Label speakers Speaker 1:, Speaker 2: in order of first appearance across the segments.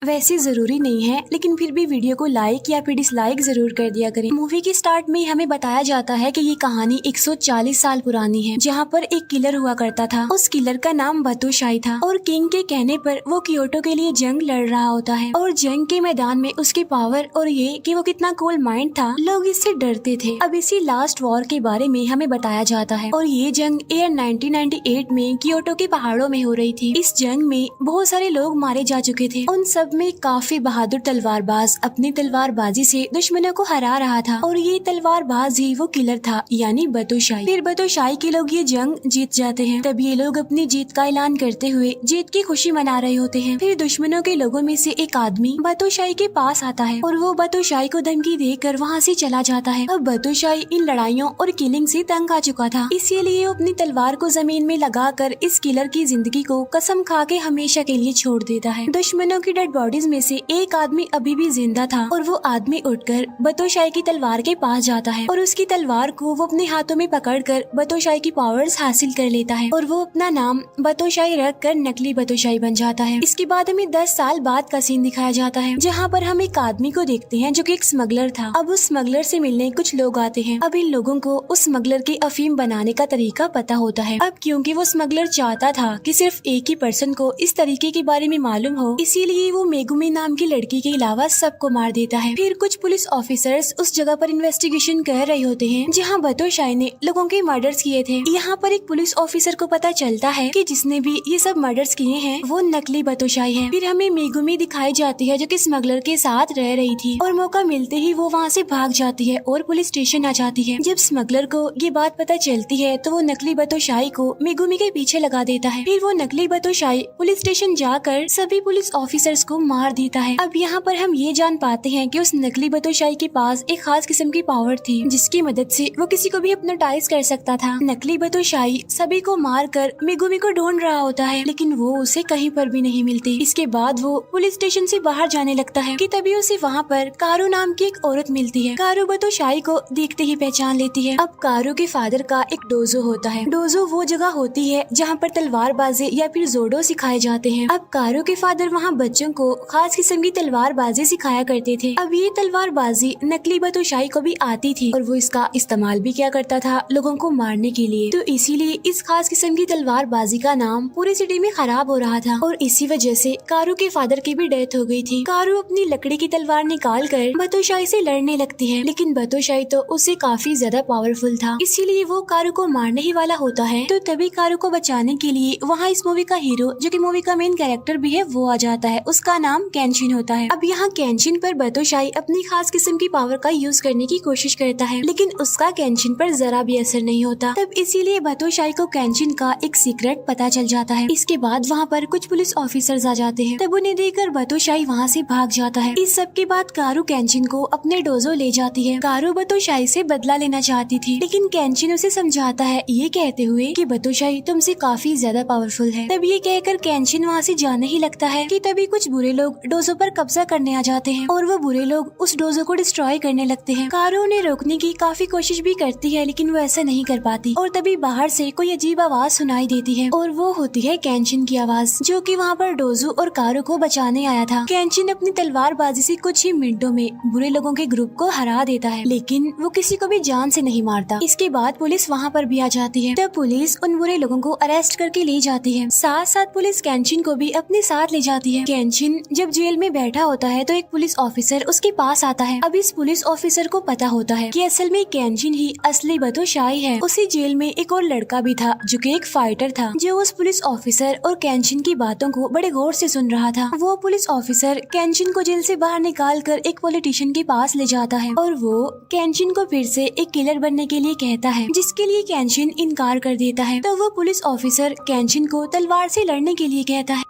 Speaker 1: वैसे जरूरी नहीं है, लेकिन फिर भी वीडियो को लाइक या फिर डिसलाइक जरूर कर दिया करें। मूवी के स्टार्ट में हमें बताया जाता है कि ये कहानी 140 साल पुरानी है, जहाँ पर एक किलर हुआ करता था। उस किलर का नाम बतोशाई था और किंग के कहने पर वो क्योटो के लिए जंग लड़ रहा होता है। और जंग के मैदान में उसके पावर और ये कि वो कितना कूल माइंड था, लोग इससे डरते थे। अब इसी लास्ट वॉर के बारे में हमें बताया जाता है और ये जंग ईयर 1998 में क्योटो के पहाड़ों में हो रही थी। इस जंग में बहुत सारे लोग मारे जा चुके थे। उन सब में काफी बहादुर तलवारबाज अपनी तलवारबाजी से दुश्मनों को हरा रहा था और ये तलवारबाज ही वो किलर था, यानी बतोशाई। फिर बतोशाई के लोग ये जंग जीत जाते हैं। तब ये लोग अपनी जीत का ऐलान करते हुए जीत की खुशी मना रहे होते हैं। फिर दुश्मनों के लोगों में से एक आदमी बतोशाई के पास आता है और वो बतोशाई को धमकी देकर वहाँ से चला जाता है। अब बतोशाई इन लड़ाइयों और किलिंग से तंग आ चुका था, इसीलिए वो अपनी तलवार को जमीन में लगाकर इस किलर की जिंदगी को कसम खा के हमेशा के लिए छोड़ देता है। दुश्मनों की डेड बॉडीज में से एक आदमी अभी भी जिंदा था और वो आदमी उठकर बतोशाई की तलवार के पास जाता है और उसकी तलवार को वो अपने हाथों में पकड़कर बतोशाई की पावर्स हासिल कर लेता है और वो अपना नाम बतोशाई रखकर नकली बतोशाई बन जाता है। इसके बाद हमें 10 साल बाद का सीन दिखाया जाता है, जहाँ पर हम एक आदमी को देखते हैं जो कि एक स्मगलर था। अब उस स्मगलर से मिलने कुछ लोग आते हैं। अब इन लोगों को उस स्मगलर के अफीम बनाने का तरीका पता होता है। अब क्योंकि वो स्मगलर चाहता था कि सिर्फ एक ही पर्सन को इस तरीके के बारे में मालूम हो, इसीलिए वो मेगुमी नाम की लड़की के अलावा सबको मार देता है। फिर कुछ पुलिस ऑफिसर्स उस जगह पर इन्वेस्टिगेशन कर रहे होते हैं जहां बतोशाई ने लोगों के मर्डर्स किए थे। यहाँ पर एक पुलिस ऑफिसर को पता चलता है कि जिसने भी ये सब मर्डर्स किए हैं वो नकली बतोशाई है। फिर हमें मेगुमी दिखाई जाती है जो कि स्मगलर के साथ रह रही थी और मौका मिलते ही वो वहाँ से भाग जाती है और पुलिस स्टेशन आ जाती है। जब स्मगलर को ये बात पता चलती है तो वो नकली बतोशाई को मेगुमी के पीछे लगा देता है। फिर वो नकली बतोशाई पुलिस स्टेशन जाकर सभी पुलिस ऑफिसर्स को मार देता है। अब यहाँ पर हम ये जान पाते हैं कि उस नकली बतोशाई के पास एक खास किस्म की पावर थी जिसकी मदद से वो किसी को भी हिप्नोटाइज कर सकता था। नकली बतोशाई सभी को मारकर मेगुमी को ढूंढ रहा होता है, लेकिन वो उसे कहीं पर भी नहीं मिलती। इसके बाद वो पुलिस स्टेशन से बाहर जाने लगता है कि तभी उसे वहाँ पर कारू नाम की एक औरत मिलती है। कारू बतोशाई को देखते ही पहचान लेती है। अब कारू के फादर का एक डोजो होता है। डोजो वो जगह होती है जहाँ पर तलवारबाजी या फिर जोडो सिखाए जाते हैं। अब कारू के फादर वहाँ बच्चों को खास किस्म की तलवारबाजी सिखाया करते थे। अब ये तलवारबाजी नकली बतोशाई को भी आती थी और वो इसका इस्तेमाल भी किया करता था लोगों को मारने के लिए। तो इसीलिए इस खास किस्म की तलवारबाजी का नाम पूरी सिटी में खराब हो रहा था और इसी वजह से कारू के फादर की भी डेथ हो गई थी। कारू अपनी लकड़ी की तलवार निकाल कर बतोशाई से लड़ने लगती है, लेकिन बतोशाई तो उससे काफी ज्यादा पावरफुल था, इसीलिए वो कारू को मारने ही वाला होता है। तो तभी कारू को बचाने के लिए वहाँ इस मूवी का हीरो जो कि मूवी का मेन कैरेक्टर भी है वो आ जाता है। उसका नाम केंशिन होता है। अब यहाँ केंशिन पर बतोशाई अपनी खास किस्म की पावर का यूज करने की कोशिश करता है, लेकिन उसका केंशिन पर जरा भी असर नहीं होता। तब इसीलिए बतोशाई को केंशिन का एक सीक्रेट पता चल जाता है। इसके बाद वहाँ पर कुछ पुलिस ऑफिसर्स आ जाते हैं। तब उन्हें देखकर बतोशाई वहाँ से भाग जाता है। इस सब के बाद कारू केंशिन को अपने डोजो ले जाती है। कारू बतोशाई से बदला लेना चाहती थी, लेकिन केंशिन उसे समझाता है ये कहते हुए कि बतोशाई तुमसे काफी ज्यादा पावरफुल है। तब ये कहकर केंशिन वहाँ से जाने ही लगता है कि तभी कुछ बुरे लोग डोजो पर कब्जा करने आ जाते हैं और वो बुरे लोग उस डोजो को डिस्ट्रॉय करने लगते हैं। कारू उन्हें रोकने की काफी कोशिश भी करती है, लेकिन वो ऐसा नहीं कर पाती और तभी बाहर से कोई अजीब आवाज सुनाई देती है और वो होती है केंशिन की आवाज, जो कि वहाँ पर डोजो और कारू को बचाने आया था। केंशिन अपनी तलवारबाजी से कुछ ही मिनटों में बुरे लोगों के ग्रुप को हरा देता है, लेकिन वो किसी को भी जान से नहीं मारता। इसके बाद पुलिस वहाँ पर भी आ जाती है। तब पुलिस उन बुरे लोगों को अरेस्ट करके ले जाती है। साथ साथ पुलिस केंशिन को भी अपने साथ ले जाती है। केंशिन जब जेल में बैठा होता है तो एक पुलिस ऑफिसर उसके पास आता है। अब इस पुलिस ऑफिसर को पता होता है कि असल में केंशिन ही असली बतोशाई है। उसी जेल में एक और लड़का भी था जो कि एक फाइटर था, जो उस पुलिस ऑफिसर और केंशिन की बातों को बड़े गौर से सुन रहा था। वो पुलिस ऑफिसर केंशिन को जेल से बाहर निकाल कर एक पॉलिटिशियन के पास ले जाता है और वो केंशिन को फिर से एक किलर बनने के लिए कहता है, जिसके लिए केंशिन इनकार कर देता है। तो वो पुलिस ऑफिसर केंशिन को तलवार से लड़ने के लिए कहता है।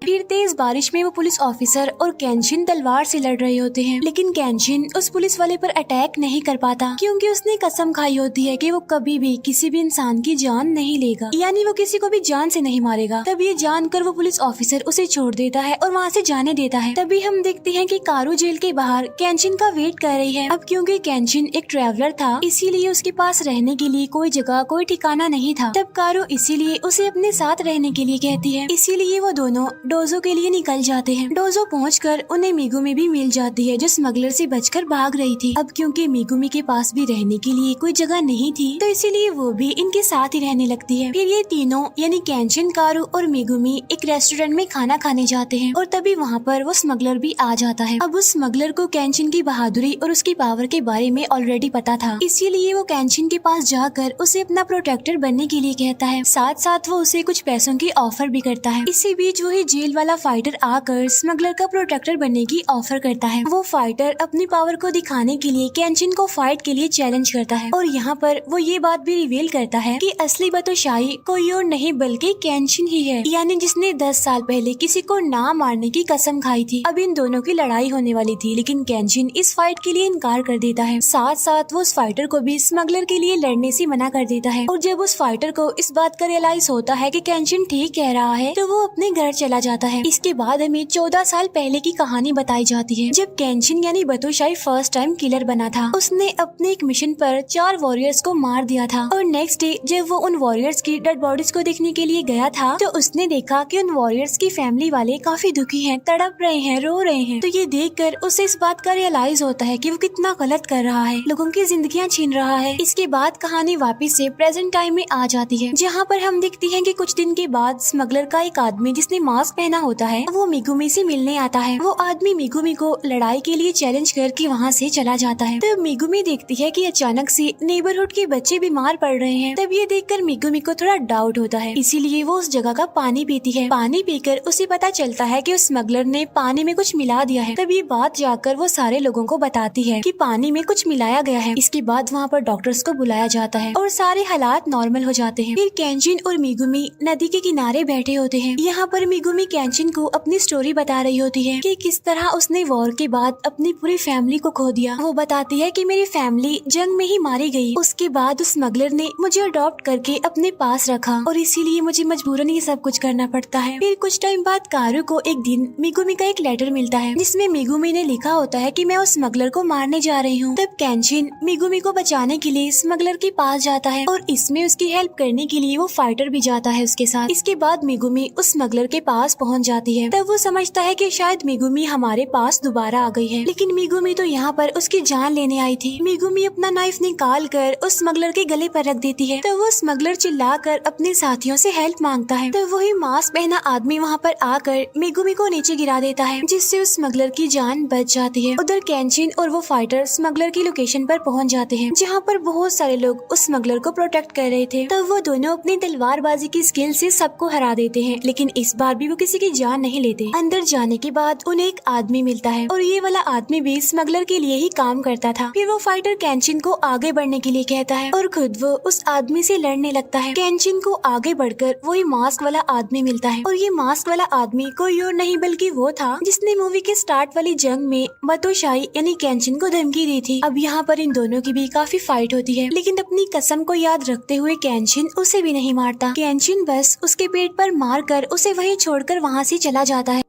Speaker 1: फिर तेज बारिश में वो पुलिस ऑफिसर और केंशिन तलवार से लड़ रहे होते हैं, लेकिन केंशिन उस पुलिस वाले पर अटैक नहीं कर पाता क्योंकि उसने कसम खाई होती है कि वो कभी भी किसी भी इंसान की जान नहीं लेगा, यानी वो किसी को भी जान से नहीं मारेगा। तब ये जानकर वो पुलिस ऑफिसर उसे छोड़ देता है और वहाँ से जाने देता है। तभी हम देखते हैं कि कारू जेल के बाहर केंशिन का वेट कर रही है। अब क्योंकि केंशिन एक ट्रैवलर था, इसीलिए उसके पास रहने के लिए कोई जगह कोई ठिकाना नहीं था। तब कारू इसीलिए उसे अपने साथ रहने के लिए कहती है, इसीलिए वो दोनों डोजो के लिए निकल जाते हैं। डोजो पहुंचकर उन्हें मेगुमी भी मिल जाती है जो स्मगलर से बचकर भाग रही थी। अब क्योंकि मेगुमी के पास भी रहने के लिए कोई जगह नहीं थी तो इसीलिए वो भी इनके साथ ही रहने लगती है। फिर ये तीनों यानी केंचिन, कारू और मेगुमी एक रेस्टोरेंट में खाना खाने जाते हैं और तभी वहाँ पर वो स्मगलर भी आ जाता है। अब उस स्मगलर को केंचिन की बहादुरी और उसकी पावर के बारे में ऑलरेडी पता था, इसीलिए वो केंचिन के पास जाकर उसे अपना प्रोटेक्टर बनने के लिए कहता है। साथ साथ वो उसे कुछ पैसों की ऑफर भी करता है। इसी बीच वही जेल वाला फाइटर आकर स्मगलर का प्रोटेक्टर बनने की ऑफर करता है। वो फाइटर अपनी पावर को दिखाने के लिए केंचिन को फाइट के लिए चैलेंज करता है और यहाँ पर वो ये बात भी रिवील करता है कि असली बतोशाई कोई और नहीं बल्कि केंचिन ही है, यानी जिसने 10 साल पहले किसी को ना मारने की कसम खाई थी। अब इन दोनों की लड़ाई होने वाली थी लेकिन केंचिन इस फाइट के लिए इनकार कर देता है। साथ साथ वो उस फाइटर को भी स्मगलर के लिए लड़ने से मना कर देता है और जब उस फाइटर को इस बात का रियलाइज होता है कि केंचिन ठीक कह रहा है तो वो अपने घर चला जाता है। इसके बाद हमें 14 साल पहले की कहानी बताई जाती है जब केंचिन यानी बतोशाई फर्स्ट टाइम किलर बना था। उसने अपने एक मिशन पर 4 वॉरियर्स को मार दिया था और नेक्स्ट डे जब वो उन वॉरियर्स की डेड बॉडीज को देखने के लिए गया था तो उसने देखा कि उन वॉरियर्स की फैमिली वाले काफी दुखी हैं, तड़प रहे हैं, रो रहे हैं। तो ये देखकर उसे इस बात का रियलाइज होता है कि वो कितना गलत कर रहा है, लोगों की जिंदगियां छीन रहा है। इसके बाद कहानी वापस से प्रेजेंट टाइम में आ जाती है जहाँ पर हम देखती हैं कि कुछ दिन के बाद स्मगलर का एक आदमी जिसने मास्क पहना होता है वो मेगुमी से मिलने आता है। वो आदमी मेगुमी को लड़ाई के लिए चैलेंज करके वहाँ से चला जाता है। तब मेगुमी देखती है कि अचानक से नेबरहुड के बच्चे बीमार पड़ रहे हैं। तब ये देखकर मेगुमी को थोड़ा डाउट होता है, इसीलिए वो उस जगह का पानी पीती है। पानी पीकर उसे पता चलता है कि उस स्मगलर ने पानी में कुछ मिला दिया है। तब ये बात जाकर वो सारे लोगों को बताती है कि पानी में कुछ मिलाया गया है। इसके बाद वहाँ पर डॉक्टर्स को बुलाया जाता है और सारे हालात नॉर्मल हो जाते हैं। फिर केंचिन और मेगुमी नदी के किनारे बैठे होते हैं। यहाँ पर मेगुमी केंचिन को अपनी स्टोरी बता रही होती है कि किस तरह उसने वॉर के बाद अपनी पूरी फैमिली को खो दिया। वो बताती है कि मेरी फैमिली जंग में ही मारी गई। उसके बाद उस स्मगलर ने मुझे अडॉप्ट करके अपने पास रखा और इसीलिए मुझे मजबूरन ये सब कुछ करना पड़ता है। फिर कुछ टाइम बाद कारू को एक दिन मेगुमी का एक लेटर मिलता है जिसमें मेगुमी ने लिखा होता है कि मैं उस स्मगलर को मारने जा रही हूँ। तब केंचिन मेगुमी को बचाने के लिए स्मगलर के पास जाता है और इसमें उसकी हेल्प करने के लिए वो फाइटर भी जाता है उसके साथ। इसके बाद मेगुमी उस स्मगलर के पास पहुँच जाती है। तब वो समझता है कि शायद मेगुमी हमारे पास दोबारा आ गई है, लेकिन मेगुमी तो यहाँ पर उसकी जान लेने आई थी। मेगुमी अपना नाइफ निकाल कर उस स्मगलर के गले पर रख देती है। तो वो स्मगलर चिल्लाकर अपने साथियों से हेल्प मांगता है। तो वही मास्क पहना आदमी वहाँ पर आकर मेगुमी को नीचे गिरा देता है जिससे उस स्मगलर की जान बच जाती है। उधर केंचिन और वो फाइटर स्मगलर की लोकेशन पर पहुँच जाते हैं जहाँ पर बहुत सारे लोग उस स्मगलर को प्रोटेक्ट कर रहे थे। तो वो दोनों अपनी तलवारबाजी की स्किल से सबको हरा देते हैं, लेकिन इस बार भी वो किसी की जान नहीं लेते। अंदर जाने के बाद उन्हें एक आदमी मिलता है और ये वाला आदमी भी स्मगलर के लिए ही काम करता था। फिर वो फाइटर केंचिन को आगे बढ़ने के लिए कहता है और खुद वो उस आदमी से लड़ने लगता है। केंचिन को आगे बढ़कर वही मास्क वाला आदमी मिलता है और ये मास्क वाला आदमी कोई और नहीं बल्कि वो था जिसने मूवी के स्टार्ट वाली जंग में बतोशाई यानी केंचिन को धमकी दी थी। अब यहाँ पर इन दोनों की भी काफी फाइट होती है, लेकिन अपनी कसम को याद रखते हुए केंचिन उसे भी नहीं मारता। केंचिन बस उसके पेट पर मारकर उसे वहीं छोड़कर वहाँ से चला जाता है।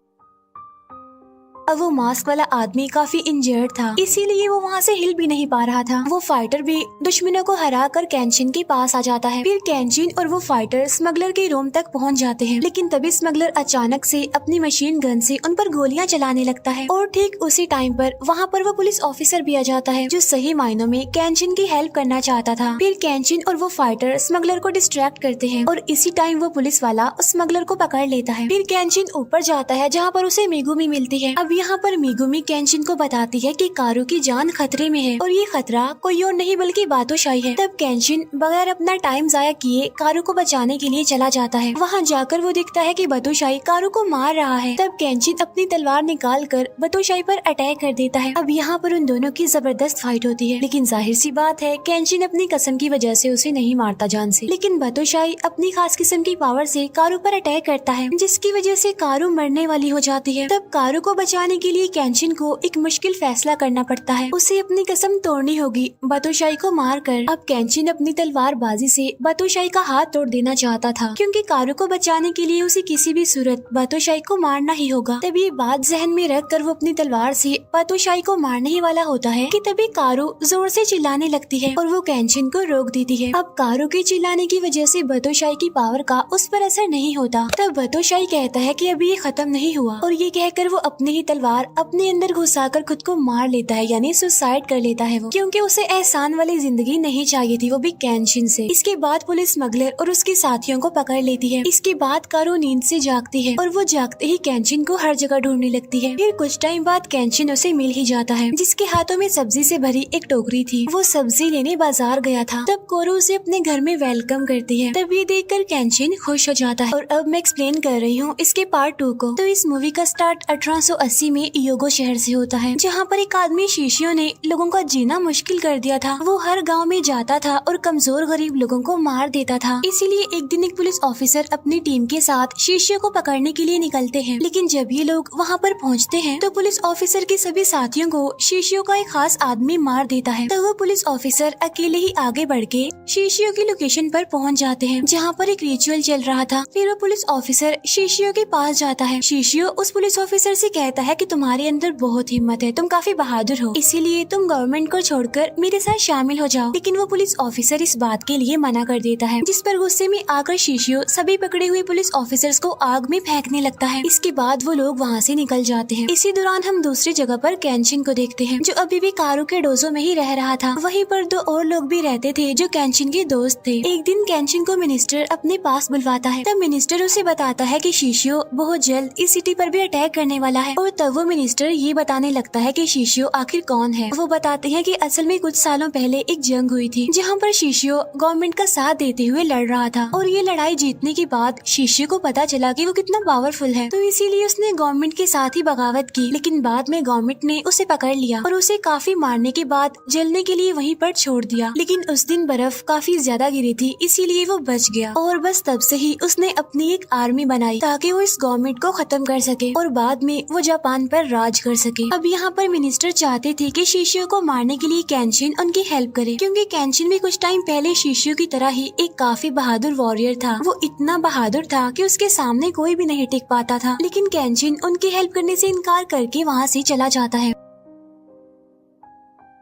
Speaker 1: अब वो मास्क वाला आदमी काफी इंजर्ड था, इसीलिए वो वहाँ से हिल भी नहीं पा रहा था। वो फाइटर भी दुश्मनों को हरा कर केंचिन के पास आ जाता है। फिर केंचिन और वो फाइटर स्मगलर के रूम तक पहुँच जाते हैं, लेकिन तभी स्मगलर अचानक से अपनी मशीन गन से उन पर गोलियां चलाने लगता है और ठीक उसी टाइम पर वहाँ पर वो पुलिस ऑफिसर भी आ जाता है जो सही मायनों में केंचिन की हेल्प करना चाहता था। फिर केंचिन और वो फाइटर स्मगलर को डिस्ट्रैक्ट करते हैं और इसी टाइम वो पुलिस वाला उस स्मगलर को पकड़ लेता है। फिर केंचिन ऊपर जाता है जहाँ पर उसे मेगुमी मिलती है। अब यहाँ पर मेगुमी केंचिन को बताती है कि कारू की जान खतरे में है और ये खतरा कोई और नहीं बल्कि बातोशाई है। तब केंचिन बगैर अपना टाइम जाया किए कारू को बचाने के लिए चला जाता है। वहाँ जाकर वो देखता है कि बातोशाई कारू को मार रहा है। तब केंचिन अपनी तलवार निकाल कर बातोशाई पर अटैक कर देता है। अब यहाँ पर उन दोनों की जबरदस्त फाइट होती है, लेकिन जाहिर सी बात है केंचिन अपनी कसम की वजह से उसे नहीं मारता जान से, लेकिन बातोशाई अपनी खास किस्म की पावर से कारू पर अटैक करता है जिसकी वजह से कारू मरने वाली हो जाती है। तब कारू को बचाने बचाने के लिए केंशिन को एक मुश्किल फैसला करना पड़ता है। उसे अपनी कसम तोड़नी होगी बातोशाई को मारकर। अब केंशिन अपनी तलवारबाजी से बातोशाई का हाथ तोड़ देना चाहता था, क्योंकि कारू को बचाने के लिए उसे किसी भी सूरत बातोशाई को मारना ही होगा। तभी ये बात जहन में रख कर वो अपनी तलवार से बातोशाई को मारने ही वाला होता है कि तभी कारू जोर से चिल्लाने लगती है और वो केंशिन को रोक देती है। अब कारू के चिल्लाने की वजह से बातोशाई की पावर का उस पर असर नहीं होता। तब बातोशाई कहता है कि अभी ये खत्म नहीं हुआ, और ये कहकर वो अपनी ही तलवार अपने अंदर घुसाकर खुद को मार लेता है, यानी सुसाइड कर लेता है वो, क्योंकि उसे एहसान वाली जिंदगी नहीं चाहिए थी, वो भी केंशिन से। इसके बाद पुलिस स्मगलर और उसके साथियों को पकड़ लेती है। इसके बाद कारू नींद से जागती है और वो जागते ही केंशिन को हर जगह ढूंढने लगती है। फिर कुछ टाइम बाद केंशिन उसे मिल ही जाता है, जिसके हाथों में सब्जी से भरी एक टोकरी थी। वो सब्जी लेने बाजार गया था। तब कोरू उसे अपने घर में वेलकम करती है। तब ये देखकर केंशिन खुश हो जाता है। और अब मैं एक्सप्लेन कर रही हूँ इसके पार्ट 2 को। तो इस मूवी का स्टार्ट 1880 में योगो शहर से होता है, जहाँ पर एक आदमी शीशियों ने लोगों का जीना मुश्किल कर दिया था। वो हर गाँव में जाता था और कमजोर गरीब लोगों को मार देता था। इसीलिए एक दिन एक पुलिस ऑफिसर अपनी टीम के साथ शीशियों को पकड़ने के लिए निकलते हैं। लेकिन जब ये लोग वहाँ पर पहुँचते हैं तो पुलिस ऑफिसर के सभी साथियों को शीशियों का एक खास आदमी मार देता है। तो वो पुलिस ऑफिसर अकेले ही आगे बढ़ के शीशियों की लोकेशन पर पहुँच जाते हैं, जहाँ पर एक रिचुअल चल रहा था। फिर वो पुलिस ऑफिसर शीशियों के पास जाता है। शीशियों उस पुलिस ऑफिसर से कहता है कि तुम्हारे अंदर बहुत हिम्मत है, तुम काफी बहादुर हो, इसीलिए तुम गवर्नमेंट को छोड़कर मेरे साथ शामिल हो जाओ। लेकिन वो पुलिस ऑफिसर इस बात के लिए मना कर देता है, जिस पर गुस्से में आकर शीशियों सभी पकड़े हुए पुलिस ऑफिसर्स को आग में फेंकने लगता है। इसके बाद वो लोग वहाँ से निकल जाते हैं। इसी दौरान हम दूसरी जगह पर केंशिन को देखते हैं, जो अभी भी कारू के डोजो में ही रह रहा था। वहीं पर 2 और लोग भी रहते थे जो केंशिन के दोस्त थे। एक दिन केंशिन को मिनिस्टर अपने पास बुलवाता है। तब मिनिस्टर उसे बताता है कि शीशियों बहुत जल्द इस सिटी पर भी अटैक करने वाला है। और तब वो मिनिस्टर ये बताने लगता है कि शीशियों आखिर कौन है। वो बताते हैं कि असल में कुछ सालों पहले एक जंग हुई थी, जहाँ पर शीशियों गवर्नमेंट का साथ देते हुए लड़ रहा था। और ये लड़ाई जीतने के बाद शीशियों को पता चला कि वो कितना पावरफुल है, तो इसीलिए उसने गवर्नमेंट के साथ ही बगावत की। लेकिन बाद में गवर्नमेंट ने उसे पकड़ लिया और उसे काफी मारने के बाद जलने के लिए वहीं पर छोड़ दिया। लेकिन उस दिन बर्फ काफी ज्यादा गिरी थी, इसीलिए वो बच गया। और बस तब से ही उसने अपनी एक आर्मी बनाई ताकि वो इस गवर्नमेंट को खत्म कर सके और बाद में वो जापान पर राज कर सके। अब यहाँ पर मिनिस्टर चाहते थे कि शीशियों को मारने के लिए केंशिन उनकी हेल्प करे, क्योंकि केंशिन भी कुछ टाइम पहले शीशियों की तरह ही एक काफी बहादुर वॉरियर था। वो इतना बहादुर था कि उसके सामने कोई भी नहीं टिक पाता था। लेकिन केंशिन उनकी हेल्प करने से इनकार करके वहाँ से चला जाता है।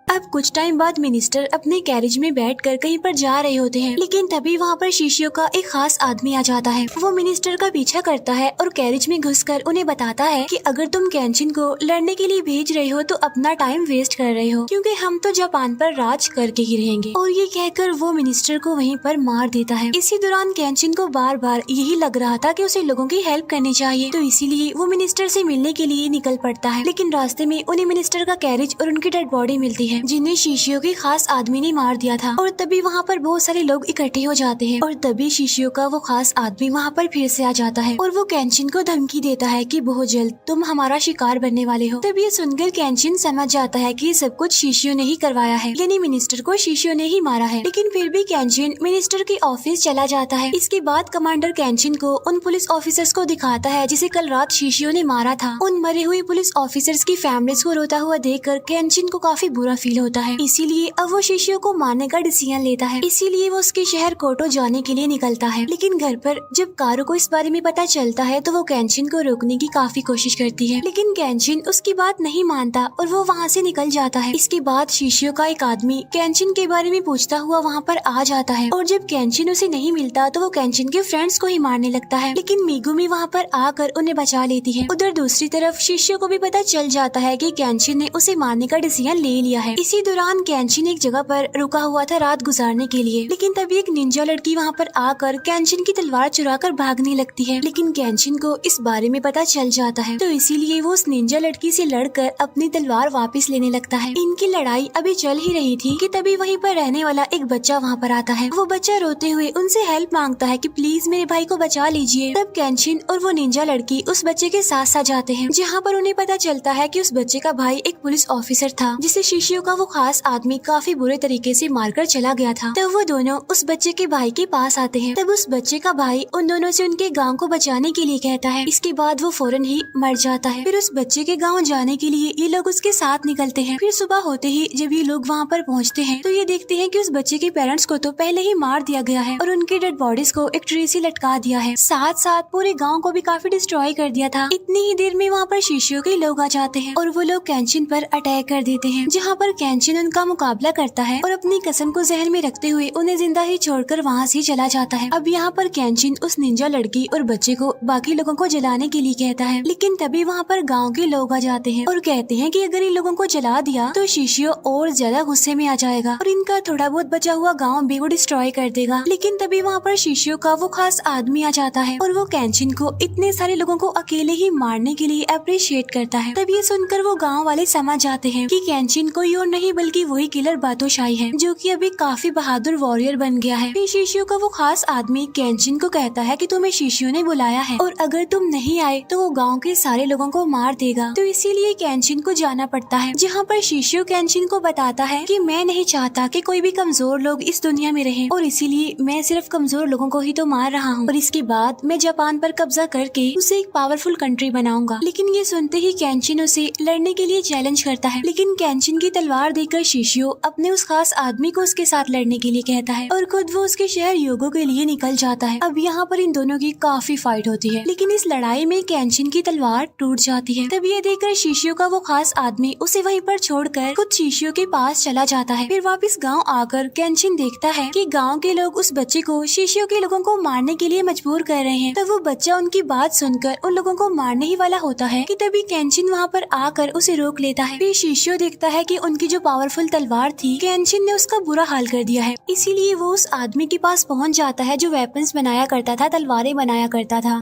Speaker 1: अब कुछ टाइम बाद मिनिस्टर अपने कैरेज में बैठकर कहीं पर जा रहे होते हैं, लेकिन तभी वहाँ पर शीशियों का एक खास आदमी आ जाता है। वो मिनिस्टर का पीछा करता है और कैरेज में घुसकर उन्हें बताता है कि अगर तुम केंशिन को लड़ने के लिए भेज रहे हो तो अपना टाइम वेस्ट कर रहे हो, क्योंकि हम तो जापान पर राज करके ही रहेंगे। और ये कहकर वो मिनिस्टर को वहीं पर मार देता है। इसी दौरान केंशिन को बार बार यही लग रहा था कि उसे लोगों की हेल्प करनी चाहिए, तो इसीलिए वो मिनिस्टर से मिलने के लिए निकल पड़ता है। लेकिन रास्ते में उन्हें मिनिस्टर का कैरेज और उनकी डेड बॉडी मिलती है, जिन्हें शीशियों के खास आदमी ने मार दिया था। और तभी वहाँ पर बहुत सारे लोग इकट्ठे हो जाते हैं और तभी शीशियों का वो खास आदमी वहाँ पर फिर से आ जाता है और वो केंशिन को धमकी देता है कि बहुत जल्द तुम हमारा शिकार बनने वाले हो। तब ये सुनकर केंशिन समझ जाता है कि सब कुछ शीशियों ने ही करवाया है, यानी मिनिस्टर को शीशियों ने ही मारा है। लेकिन फिर भी केंशिन मिनिस्टर के ऑफिस चला जाता है। इसके बाद कमांडर केंशिन को उन पुलिस ऑफिसर्स को दिखाता है जिसे कल रात शीशियों ने मारा था। उन मरे हुए पुलिस ऑफिसर्स की फैमिलीज को रोता हुआ देखकर केंशिन को काफी बुरा फील होता है। इसीलिए अब वो शीशियों को मारने का डिसीजन लेता है। इसीलिए वो उसके शहर कोटो जाने के लिए निकलता है। लेकिन घर पर जब कारू को इस बारे में पता चलता है तो वो केंशिन को रोकने की काफी कोशिश करती है, लेकिन केंशिन उसकी बात नहीं मानता और वो वहाँ से निकल जाता है। इसके बाद शीशियों का एक आदमी केंशिन के बारे में पूछता हुआ वहाँ पर आ जाता है और जब केंशिन उसे नहीं मिलता तो वो केंशिन के फ्रेंड्स को ही मारने लगता है। लेकिन मेगुमी वहाँ पर आकर उन्हें बचा लेती है। उधर दूसरी तरफ शीशियों को भी पता चल जाता है कि केंशिन ने उसे मारने का डिसीजन ले लिया है। इसी दौरान केंशिन एक जगह पर रुका हुआ था रात गुजारने के लिए, लेकिन तभी एक निंजा लड़की वहाँ पर आकर केंशिन की तलवार चुराकर भागने लगती है। लेकिन केंशिन को इस बारे में पता चल जाता है, तो इसीलिए वो उस निंजा लड़की से लड़कर अपनी तलवार वापस लेने लगता है। इनकी लड़ाई अभी चल ही रही थी कि तभी वहीं पर रहने वाला एक बच्चा वहाँ पर आता है। वो बच्चा रोते हुए उनसे हेल्प मांगता है कि प्लीज मेरे भाई को बचा लीजिए। तब केंशिन और वो निंजा लड़की उस बच्चे के साथ साथ जाते हैं, जहाँ पर उन्हें पता चलता है कि उस बच्चे का भाई एक पुलिस ऑफिसर था जिसे शीशियों का वो खास आदमी काफी बुरे तरीके से मारकर चला गया था। तब वो दोनों उस बच्चे के भाई के पास आते हैं। तब उस बच्चे का भाई उन दोनों से उनके गांव को बचाने के लिए कहता है। इसके बाद वो फौरन ही मर जाता है। फिर उस बच्चे के गांव जाने के लिए ये लोग उसके साथ निकलते हैं। फिर सुबह होते ही जब ये लोग वहाँ पर पहुँचते हैं तो ये देखते हैं कि उस बच्चे के पेरेंट्स को तो पहले ही मार दिया गया है और उनकी डेड बॉडीज को एक ट्री से लटका दिया है। साथ साथ पूरे गाँव को भी काफी डिस्ट्रॉय कर दिया था। इतनी ही देर में वहाँ पर शिष्यों के लोग आ जाते हैं और वो लोग केंचिन पर अटैक कर देते हैं, जहाँ पर केंचिन उनका मुकाबला करता है और अपनी कसम को जहन में रखते हुए उन्हें जिंदा ही छोड़कर वहाँ से चला जाता है। अब यहाँ पर केंचिन उस निंजा लड़की और बच्चे को बाकी लोगों को जलाने के लिए कहता है, लेकिन तभी वहाँ पर गाँव के लोग आ जाते हैं और कहते हैं कि अगर इन लोगों को जला दिया तो शिष्यो और ज्यादा गुस्से में आ जाएगा और इनका थोड़ा बहुत बचा हुआ गाँव भी वो डिस्ट्रॉय कर देगा। लेकिन तभी वहाँ पर शिष्यो का वो खास आदमी आ जाता है और वो केंचिन को इतने सारे लोगों को अकेले ही मारने के लिए अप्रिशिएट करता है। तब ये सुनकर वो गांव वाले समझ जाते हैं कि केंचिन कोई और नहीं बल्कि वही किलर बातोशाही है, जो कि अभी काफी बहादुर वॉरियर बन गया है। फिर शिष्यों का वो खास आदमी केंचिन को कहता है कि तुम्हें शिष्यों ने बुलाया है और अगर तुम नहीं आए तो वो गाँव के सारे लोगों को मार देगा। तो इसीलिए केंचिन को जाना पड़ता है, जहाँ पर शिष्यो केंचिन को बताता है कि मैं नहीं चाहता कि कोई भी कमजोर लोग इस दुनिया में रहें और इसीलिए मैं सिर्फ कमजोर लोगों को ही तो मार रहा हूँ और इसके बाद मैं जापान पर कब्जा करके उसे एक पावरफुल कंट्री बनाऊंगा। लेकिन ये सुनते ही केंचिन उसे लड़ने के लिए चैलेंज करता है, लेकिन केंचिन की तलवार देखकर शिष्यो अपने उस खास आदमी को उसके साथ लड़ने के लिए कहता है और खुद वो उसके शहर योगो के लिए निकल जाता है। अब यहाँ पर इन दोनों की काफी फाइट होती है, लेकिन इस लड़ाई में केंचिन की तलवार टूट जाती है। तब ये देखकर शिष्यो का वो खास आदमी उसे वहीं पर छोड़कर खुद शिष्यो के पास चला जाता है। फिर वापस गाँव आकर केंचिन देखता है कि गाँव के लोग उस बच्चे को शिष्यो के लोगों को मारने के लिए मजबूर कर रहे हैं। तब वो बच्चा उनकी बात सुनकर उन लोगों को मारने ही वाला होता है कि तभी केंचिन वहाँ पर आकर उसे रोक लेता है। फिर शिष्यो देखता है कि उनकी जो पावरफुल तलवार थी केंचिन ने उसका बुरा हाल कर दिया है, इसीलिए वो उस आदमी के पास पहुँच जाता है जो वेपन्स बनाया करता था, तलवारें बनाया करता था।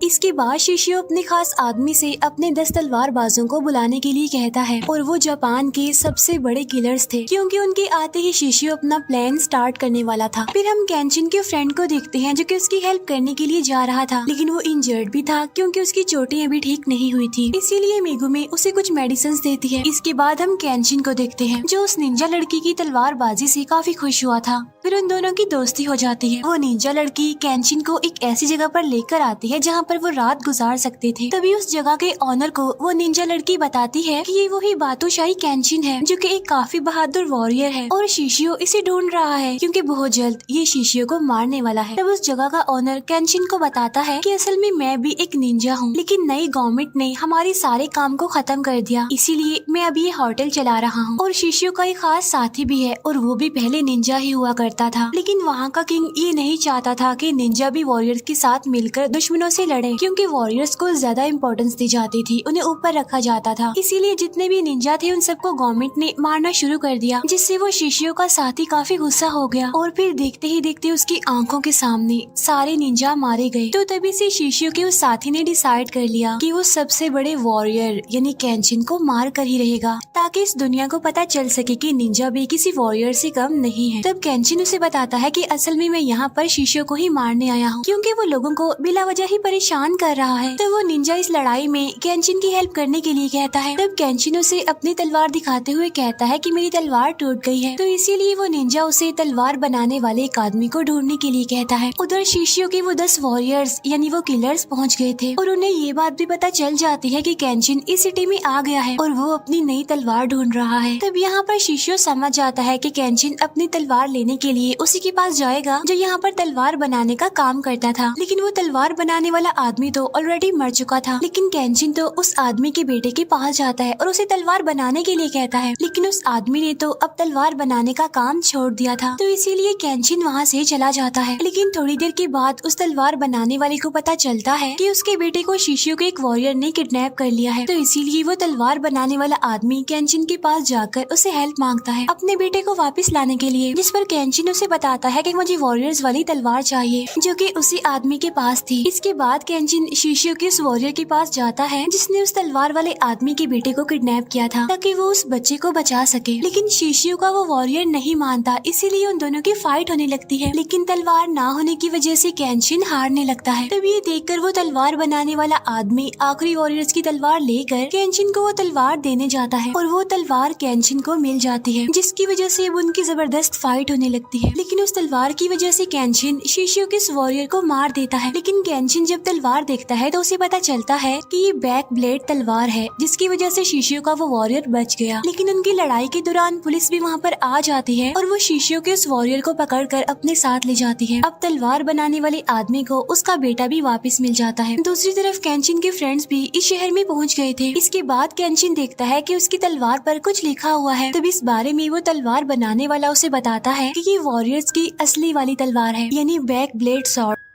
Speaker 1: इसके बाद शिष्यो अपने खास आदमी से अपने 10 तलवारबाजों को बुलाने के लिए कहता है और वो जापान के सबसे बड़े किलर्स थे, क्योंकि उनके आते ही शिष्यो अपना प्लान स्टार्ट करने वाला था। फिर हम केंचिन के फ्रेंड को देखते हैं जो कि उसकी हेल्प करने के लिए जा रहा था, लेकिन वो इंजर्ड भी था क्योंकि उसकी चोटें अभी ठीक नहीं हुई थी, इसीलिए मेगुमे उसे कुछ मेडिसिन देती है। इसके बाद हम केंचिन को देखते हैं जो उस निंजा लड़की की तलवारबाजी से काफी खुश हुआ था। फिर उन दोनों की दोस्ती हो जाती है। वो निंजा लड़की केंचिन को एक ऐसी जगह पर लेकर आती है जहाँ पर वो रात गुजार सकते थे। तभी उस जगह के ऑनर को वो निंजा लड़की बताती है कि ये वही बातोशाही केंचिन है जो कि एक काफी बहादुर वॉरियर है और शिष्यो इसे ढूंढ रहा है क्योंकि बहुत जल्द ये शिष्यो को मारने वाला है। तब उस जगह का ऑनर केंचिन को बताता है कि असल में मैं भी एक निंजा हूँ, लेकिन नई गवर्नमेंट ने हमारे सारे काम को खत्म कर दिया, इसीलिए मैं अभी ये होटल चला रहा हूँ। और शिष्यो का एक खास साथी भी है और वो भी पहले निंजा ही हुआ करता था, लेकिन वहाँ का किंग ये नहीं चाहता था कि निंजा भी वॉरियर्स के साथ मिलकर दुश्मनों से लड़े, क्योंकि वॉरियर्स को ज्यादा इम्पोर्टेंस दी जाती थी, उन्हें ऊपर रखा जाता था। इसीलिए जितने भी निंजा थे उन सबको गवर्नमेंट ने मारना शुरू कर दिया, जिससे वो शिष्यो का साथी काफी गुस्सा हो गया और फिर देखते ही देखते उसकी आंखों के सामने सारे निंजा मारे गए। तो तभी से शिष्यो के उस साथी ने डिसाइड कर लिया कि वो सबसे बड़े वॉरियर यानी केंचिन को मार कर ही रहेगा, ताकि इस दुनिया को पता चल सके कि निंजा भी किसी वॉरियर से कम नहीं है। तब केंचिन उसे बताता है कि असल में मैं यहाँ पर शिष्यो को ही मारने आया हूँ, क्योंकि वो लोगों को बिला वजह ही परेशान कर रहा है। तो वो निंजा इस लड़ाई में केंचिन की हेल्प करने के लिए कहता है। तब केंचिन उसे अपनी तलवार दिखाते हुए कहता है कि मेरी तलवार टूट गई है, तो इसीलिए वो निंजा उसे तलवार बनाने वाले एक आदमी को ढूंढने के लिए कहता है। उधर शिष्यो के वो 10 वॉरियर्स यानी वो किलर्स पहुँच गए थे और उन्हें ये बात भी पता चल जाती है कि केंचिन इस सिटी में आ गया है और वो अपनी नई तलवार ढूंढ रहा है। तब यहाँ पर शिष्यो समझ जाता है कि केंचिन अपनी तलवार लेने के लिए उसी के पास जाएगा जो यहाँ पर तलवार बनाने का काम करता था, लेकिन वो तलवार बनाने वाला आदमी तो ऑलरेडी मर चुका था। लेकिन केंचिन तो उस आदमी के बेटे के पास जाता है और उसे तलवार बनाने के लिए कहता है, लेकिन उस आदमी ने तो अब तलवार बनाने का काम छोड़ दिया था, तो इसीलिए केंचिन वहाँ से चला जाता है। लेकिन थोड़ी देर के बाद उस तलवार बनाने वाले को पता चलता है कि उसके बेटे को शिष्यो के एक वॉरियर ने किडनैप कर लिया है, तो इसीलिए वो तलवार बनाने वाला आदमी केंचिन के पास जाकर उसे हेल्प मांगता है अपने बेटे को वापस लाने के लिए, जिस पर केंचिन कैंचिन उसे बताता है कि मुझे वॉरियर्स वाली तलवार चाहिए जो कि उसी आदमी के पास थी। इसके बाद कैंचिन शिशियो के उस वॉरियर के पास जाता है जिसने उस तलवार वाले आदमी के बेटे को किडनैप किया था ताकि वो उस बच्चे को बचा सके। लेकिन शिशियो का वो वॉरियर नहीं मानता, इसीलिए उन दोनों की फाइट होने लगती है। लेकिन तलवार ना होने की वजह से कैंचिन हारने लगता है। तब ये देखकर वो तलवार बनाने वाला आदमी आखिरी वॉरियर्स की तलवार लेकर कैंचिन को वो तलवार देने जाता है और वो तलवार कैंचिन को मिल जाती है, जिसकी वजह से अब उनकी जबरदस्त फाइट होने लगती है। लेकिन उस तलवार की वजह से कैंचिन शिशियो के इस वॉरियर को मार देता है। लेकिन कैंचिन जब तलवार देखता है तो उसे पता चलता है कि ये बैक ब्लेड तलवार है, जिसकी वजह से शिशियो का वो वॉरियर बच गया। लेकिन उनकी लड़ाई के दौरान पुलिस भी वहाँ पर आ जाती है और वो शिशियो के उस वॉरियर को पकड़कर अपने साथ ले जाती है। अब तलवार बनाने वाले आदमी को उसका बेटा भी वापस मिल जाता है। दूसरी तरफ कैंचिन के फ्रेंड्स भी इस शहर में पहुँच गए थे। इसके बाद कैंचिन देखता है कि उसकी तलवार पर कुछ लिखा हुआ है। तब इस बारे में वो तलवार बनाने वाला उसे बताता है कि ये वॉरियर्स की असली वाली तलवार है, यानी बैक ब्लेड सॉर्ड।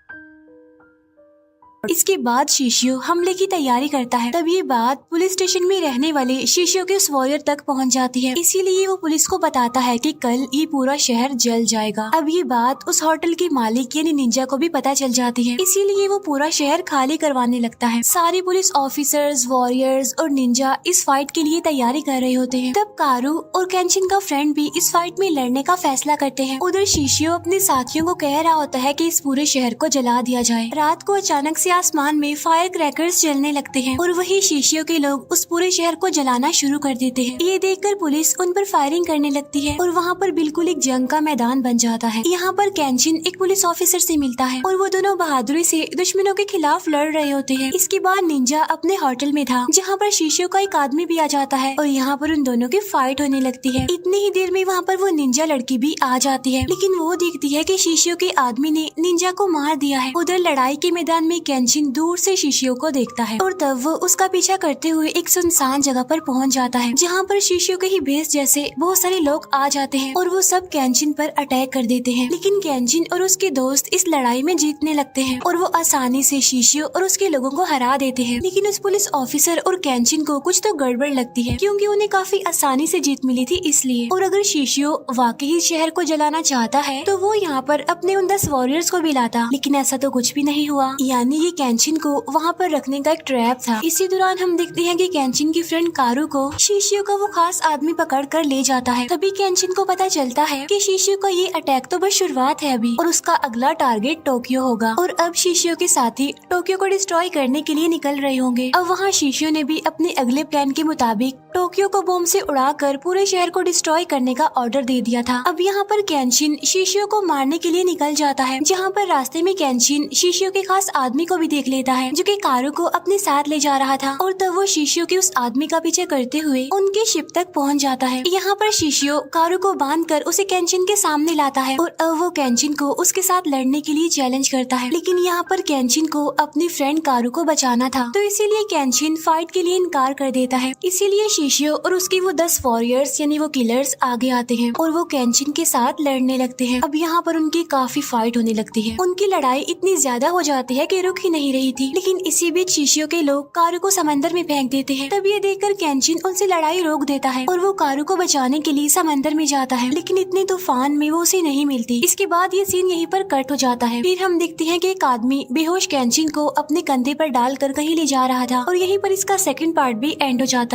Speaker 1: इसके बाद शिशियो हमले की तैयारी करता है। तब ये बात पुलिस स्टेशन में रहने वाले शिशियो के उस वॉरियर तक पहुंच जाती है, इसीलिए वो पुलिस को बताता है कि कल ये पूरा शहर जल जाएगा। अब ये बात उस होटल के मालिक यानी निंजा को भी पता चल जाती है, इसीलिए वो पूरा शहर खाली करवाने लगता है। सारे पुलिस ऑफिसर्स, वॉरियर्स और निंजा इस फाइट के लिए तैयारी कर रहे होते हैं। तब कारू और कैंचिन का फ्रेंड भी इस फाइट में लड़ने का फैसला करते हैं। उधर शिशियो अपने साथियों को कह रहा होता है कि इस पूरे शहर को जला दिया जाए। रात को अचानक से आसमान में फायर क्रैकर्स जलने लगते हैं और वही शिशियो के लोग उस पूरे शहर को जलाना शुरू कर देते हैं। ये देखकर पुलिस उन पर फायरिंग करने लगती है और वहाँ पर बिल्कुल एक जंग का मैदान बन जाता है। यहाँ पर कैंचिन एक पुलिस ऑफिसर से मिलता है और वो दोनों बहादुरी से दुश्मनों के खिलाफ लड़ रहे होते हैं। इसके बाद निंजा अपने होटल में था जहाँ पर शिशियो का एक आदमी भी आ जाता है और यहाँ पर उन दोनों की फाइट होने लगती है। इतनी ही देर में वहाँ पर वो निंजा लड़की भी आ जाती है, लेकिन वो देखती है कि शिशियो के आदमी ने निंजा को मार दिया है। उधर लड़ाई के मैदान में कैंचिन दूर से शिशियो को देखता है और तब वो उसका पीछा करते हुए एक सुनसान जगह पर पहुंच जाता है जहां पर शिशियो के ही भेस जैसे बहुत सारे लोग आ जाते हैं और वो सब कैंचिन पर अटैक कर देते हैं। लेकिन कैंचिन और उसके दोस्त इस लड़ाई में जीतने लगते हैं और वो आसानी से शिशियो और उसके लोगों को हरा देते हैं। लेकिन उस पुलिस ऑफिसर और कैंचिन को कुछ तो गड़बड़ लगती है, क्योंकि उन्हें काफी आसानी से जीत मिली थी इसलिए। और अगर शिशियो वाकई ही शहर को जलाना चाहता है तो वो यहाँ पर अपने उन 10 वॉरियर्स को भी लाता, लेकिन ऐसा तो कुछ भी नहीं हुआ। यानी ये कैंचिन को वहाँ पर रखने का एक ट्रैप था। इसी दौरान हम देखते हैं कि कैंचिन की फ्रेंड कारू को शिशियो का वो खास आदमी पकड़ कर ले जाता है। तभी कैंचिन को पता चलता है कि शिशियो का ये अटैक तो बस शुरुआत है अभी, और उसका अगला टारगेट टोक्यो होगा। और अब शिशियो के साथी टोक्यो को डिस्ट्रॉय करने के लिए निकल रहे होंगे। अब वहाँ शिशियो ने भी अपने अगले प्लान के मुताबिक टोक्यो को बम से उड़ाकर पूरे शहर को डिस्ट्रॉय करने का ऑर्डर दे दिया था। अब यहाँ पर कैंचिन शिशियो को मारने के लिए निकल जाता है, जहाँ पर रास्ते में कैंचिन शिशियो के खास आदमी को भी देख लेता है जो कि कारू को अपने साथ ले जा रहा था। और तब वो शिशियो के उस आदमी का पीछे करते हुए उनके शिप तक पहुंच जाता है। यहाँ पर शिशियो कारू को बांधकर उसे कैंचिन के सामने लाता है और अब वो कैंचिन को उसके साथ लड़ने के लिए चैलेंज करता है। लेकिन यहाँ पर कैंचिन को अपनी फ्रेंड कारू को बचाना था, तो इसीलिए कैंचिन फाइट के लिए इनकार कर देता है। इसीलिए शिशियो और उसके वो 10 वॉरियर्स यानी वो किलर्स आगे आते हैं और वो कैंचिन के साथ लड़ने लगते हैं। अब यहाँ पर उनकी काफी फाइट होने लगती है। उनकी लड़ाई इतनी ज्यादा हो जाती है कि रुक ही नहीं रही थी। लेकिन इसी बीच शिशियो के लोग कारू को समंदर में फेंक देते हैं। तब ये देखकर कैंचिन उनसे लड़ाई रोक देता है और वो कारू को बचाने के लिए समंदर में जाता है, लेकिन इतने तूफान में वो उसे नहीं मिलती। इसके बाद ये सीन यहीं पर कट हो जाता है। फिर हम देखते हैं कि एक आदमी बेहोश कैंचिन को अपने कंधे पर डालकर कहीं ले जा रहा था और यहीं पर इसका सेकंड पार्ट भी एंड हो जाता है।